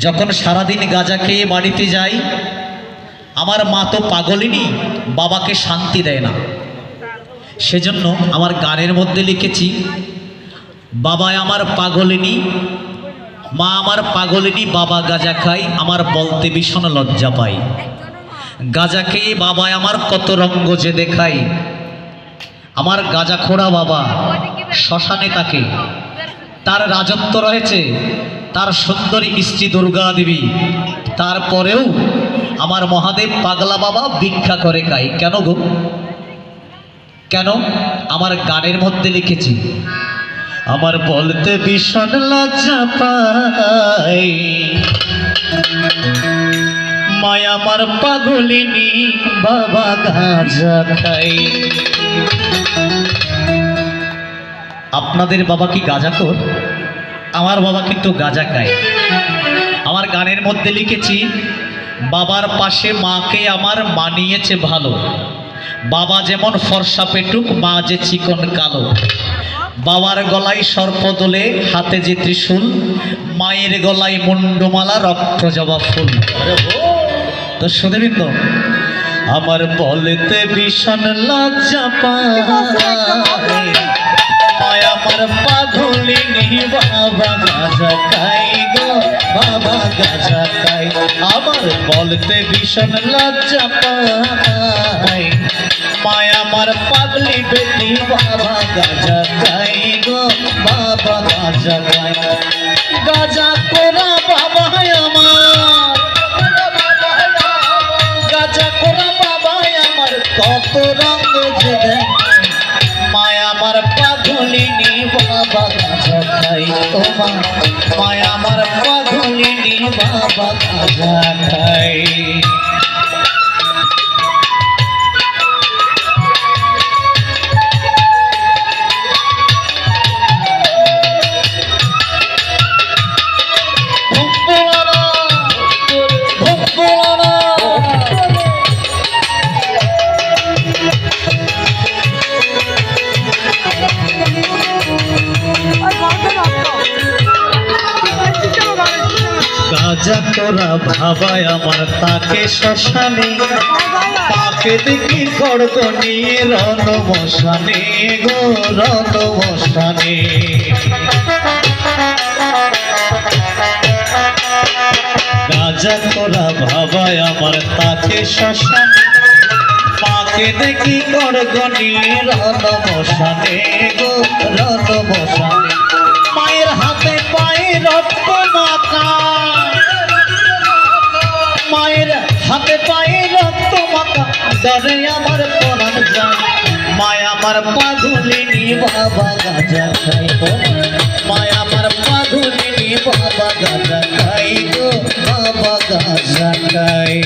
যখন সারাদিন গাঁজা খেয়ে বাড়িতে যাই, আমার মা তো পাগলিনী, বাবাকে শান্তি দেয় না। সেজন্য আমার গানের মধ্যে লিখেছি, বাবা আমার পাগলিনী, মা আমার পাগলিনী, বাবা গাঁজা খাই, আমার বলতে ভীষণ লজ্জা পাই। গাঁজা খেয়ে বাবা আমার কত রঙ্গ যে দেখাই। আমার গাঁজাখোরা বাবা শ্মশানে থাকে, তার রাজত্ব রয়েছে, তার সুন্দরী স্ত্রী দুর্গা দেবী, তারপরেও আমার মহাদেব পাগলা বাবা ভিক্ষা করে খায়। কেন গো? কেন? আমার গানের মধ্যে লিখেছি, আমার বলতে ভীষণ লজ্জা পাই, মায়া আমার পাগলিনী, বাবা গাঁজা খাই। আপনাদের বাবা কি গাঁজাখোর? আমার বাবা কিন্তু গাঁজা খায়। আমার গানের মধ্যে লিখেছি, বাবার পাশে মাকে আমার মানিয়েছে ভালো, বাবা যেমন ফর্সা পেটুক, মা যে চিকন কালো। বাবার গলায় সর্পদোলে, হাতে যে ত্রিশূল, মায়ের গলায় মুন্ডমালা, রক্ত জবা ফুল। তো শুনবেন, আমার বলতে ভীষণ লজ্জা পাই, আমার পাগলিনী, বাবা গাঁজা খাই গো, বাবা গাঁজা খাই। আমার বলতে ভীষণ লজ্জা পাই, মায় আমার পাগলি বেটি, বাবা গাঁজা খাই গো, বাবা গাঁজা খাই। গাঁজা কোরা বাবা আমার, গাঁজা কোরা বাবা আমার কত রঙ যে দেয়, মায় আমার পাগলিনী, বাবা গাঁজা খাই। ও মা, মায় আমার পাগলিনী, বাবা গাঁজা খাই। গাঁজা তোরা ভাবায় আমার তাকে শ্মশানে, তাকে দেখি খড়গ নিয়ে রণ মশানে গো, রণ মশানে। গাঁজা তোরা ভাবায় আমার তাকে শ্মশানে, মাকে দেখি খড়গ নিয়ে রণ মশানে গো, রণ মশানে। মায়ের হাতে পায়ে রক্ত মাখা, মায়ের হাতে পায়ে রক্ত মাখা, ডরে আমার পরাণ যায়। মায় আমার পাগলিনী, বাবা গাঁজা খাই গো, মায় আমার পাগলিনী, বাবা গাঁজা খাই গো, বাবা গাঁজা খাই।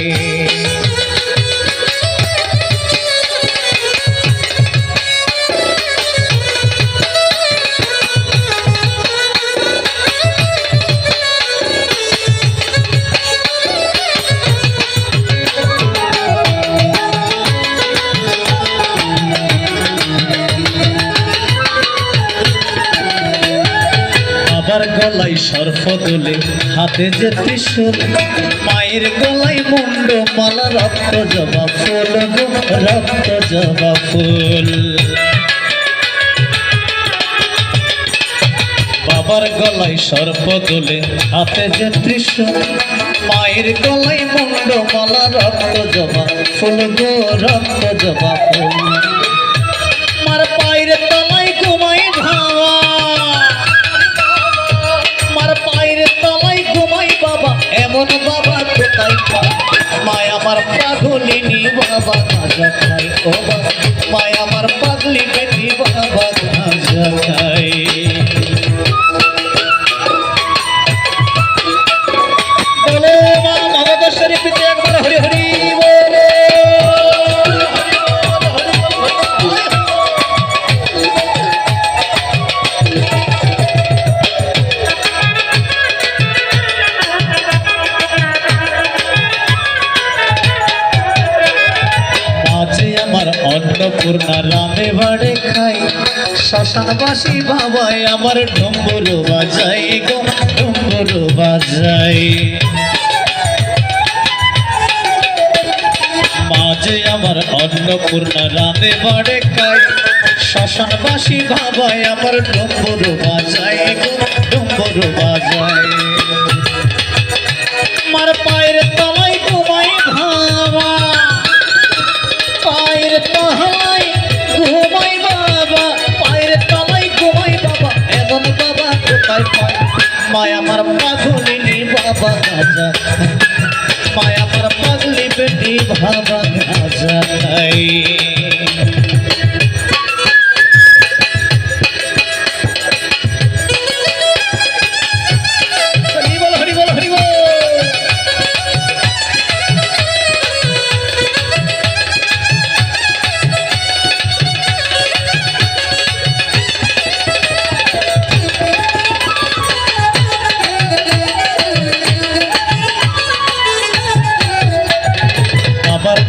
বাবার গলায় সর্পদোলে, হাতে যে ত্রিশূল, মায়ের গলায় মুন্ডমালা, রক্ত জবা ফুল গো, রক্ত জবা ফুল। বাবার গলায় সর্পদোলে, হাতে যে ত্রিশূল, মায়ের গলায় মুন্ডমালা, রক্ত জবা ফুল গো, রক্ত জবা ফুল। মার পায়ের তলায় ঘুমাই ভাবা, এমন বাবা কোথায় পাই। মায় আমার পাগলিনী, বাবা গাঁজা খাই। ও বাবা, মায় আমার পাগলি বেটি, বাবা গাঁজা খাই। বলো মা ভগবশ্বরী পিতে একবার হরি হরি বলো। অন্নপূর্ণা রামে বাড়ে খাই, শ্মশানবাসী বাবাই আমার ডম্বুর বাজাই গো, ডম্বুর ডুমরু বাজাই মাঝে আমার অন্নপূর্ণা রাঁধে বাড়ে খাই শ্মশানবাসী বাবাই আমার ডুমরু বাজাই ডুমরু বাজাই আমার পায়ের তলায় ঘুমাই বাবা পায়ের তলায় ঘুমাই বাবা পায়ের তলায় ঘুমাই বাবা এমন বাবা কোথায় পাই মায় আমার পাগলিনী বাবা গাজা মায় আমার পাগলি বেটি বাবা গাজা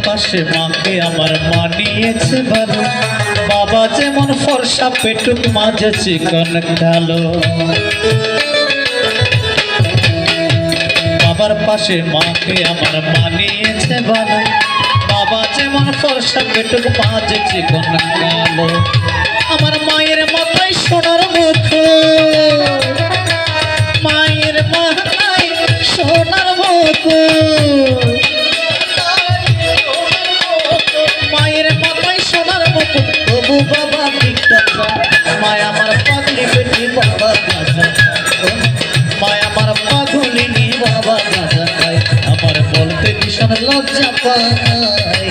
পাশে মাকে আমার মানিয়েছে ভালো বাবা যেমন ফর্সা পেটুক মাঝে চিকন কালো বাবার পাশে মাকে আমার মানিয়েছে ভালো বাবা যেমন ফর্সা পেটুক মাঝে চিকন কালো আমার মায়ের মাথায় সোনার মুখ মায়ের মাথায় সোনার মুখ মায়ের মাথায় সোনার মুকুট তবু বাবা ভিক্ষা মায় আমার পাগলি বেটি বাবা গাজা মায় আমার পাগলিনী বাবা গাজা খায় আমার বলতে ভীষণ লজ্জা পায়